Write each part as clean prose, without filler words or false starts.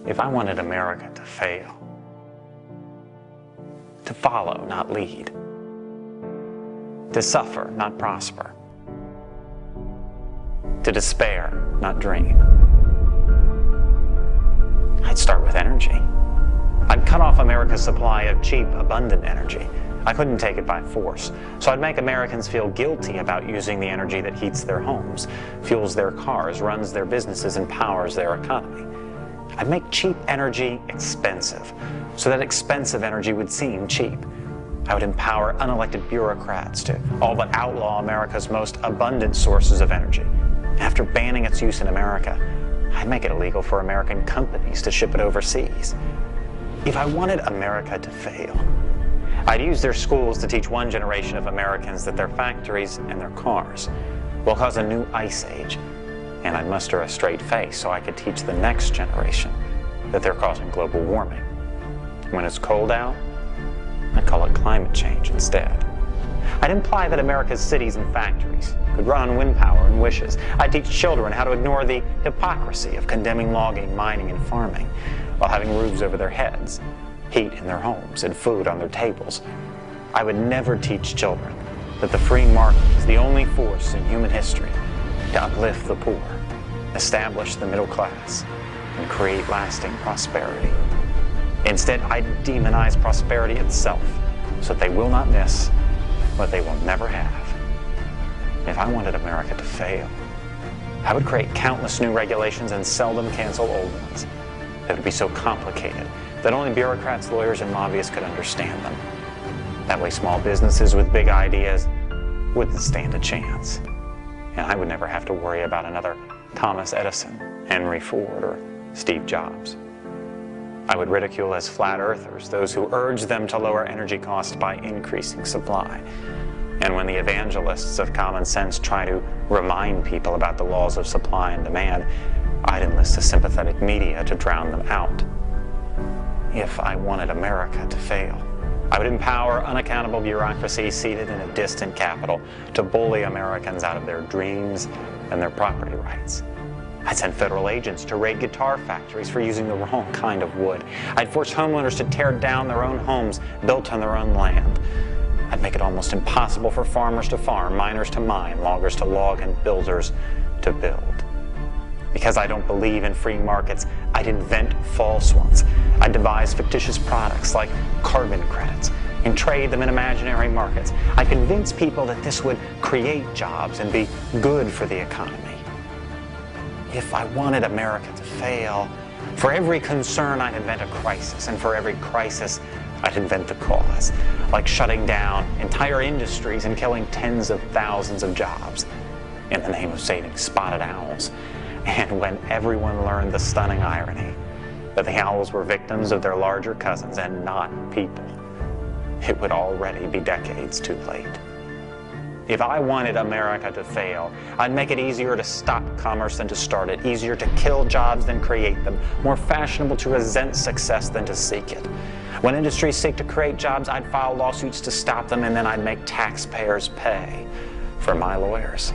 If I wanted America to fail, to follow, not lead, to suffer, not prosper, to despair, not dream, I'd start with energy. I'd cut off America's supply of cheap, abundant energy. I couldn't take it by force, so I'd make Americans feel guilty about using the energy that heats their homes, fuels their cars, runs their businesses, and powers their economy. I'd make cheap energy expensive, so that expensive energy would seem cheap. I would empower unelected bureaucrats to all but outlaw America's most abundant sources of energy. After banning its use in America, I'd make it illegal for American companies to ship it overseas. If I wanted America to fail, I'd use their schools to teach one generation of Americans that their factories and their cars will cause a new ice age, and I'd muster a straight face so I could teach the next generation that they're causing global warming. When it's cold out, I'd call it climate change instead. I'd imply that America's cities and factories could run on wind power and wishes. I'd teach children how to ignore the hypocrisy of condemning logging, mining, and farming while having roofs over their heads, heat in their homes, and food on their tables. I would never teach children that the free market is the only force in human history to uplift the poor, establish the middle class, and create lasting prosperity. Instead, I demonize prosperity itself so that they will not miss what they will never have. If I wanted America to fail, I would create countless new regulations and seldom cancel old ones that would be so complicated that only bureaucrats, lawyers, and lobbyists could understand them. That way small businesses with big ideas wouldn't stand a chance. And I would never have to worry about another Thomas Edison, Henry Ford, or Steve Jobs. I would ridicule as flat earthers those who urge them to lower energy costs by increasing supply. And when the evangelists of common sense try to remind people about the laws of supply and demand, I'd enlist the sympathetic media to drown them out. If I wanted America to fail, I would empower unaccountable bureaucracy seated in a distant capital to bully Americans out of their dreams and their property rights. I'd send federal agents to raid guitar factories for using the wrong kind of wood. I'd force homeowners to tear down their own homes built on their own land. I'd make it almost impossible for farmers to farm, miners to mine, loggers to log, and builders to build. Because I don't believe in free markets, I'd invent false ones. I'd devise fictitious products like carbon credits and trade them in imaginary markets. I'd convince people that this would create jobs and be good for the economy. If I wanted America to fail, for every concern I'd invent a crisis, and for every crisis I'd invent the cause, like shutting down entire industries and killing tens of thousands of jobs in the name of saving spotted owls. And when everyone learned the stunning irony that the owls were victims of their larger cousins and not people, it would already be decades too late. If I wanted America to fail, I'd make it easier to stop commerce than to start it, easier to kill jobs than create them, more fashionable to resent success than to seek it. When industries seek to create jobs, I'd file lawsuits to stop them, and then I'd make taxpayers pay for my lawyers.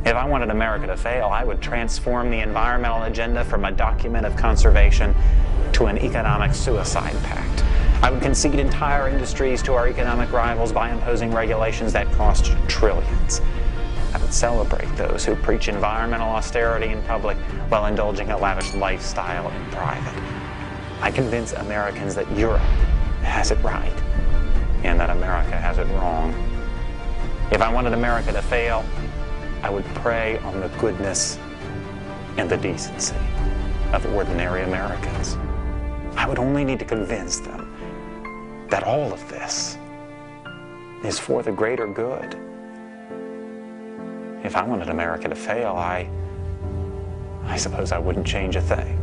If I wanted America to fail, I would transform the environmental agenda from a document of conservation to an economic suicide pact. I would concede entire industries to our economic rivals by imposing regulations that cost trillions. I would celebrate those who preach environmental austerity in public while indulging a lavish lifestyle in private. I convince Americans that Europe has it right and that America has it wrong. If I wanted America to fail, I would prey on the goodness and the decency of ordinary Americans. I would only need to convince them that all of this is for the greater good. If I wanted America to fail, I suppose I wouldn't change a thing.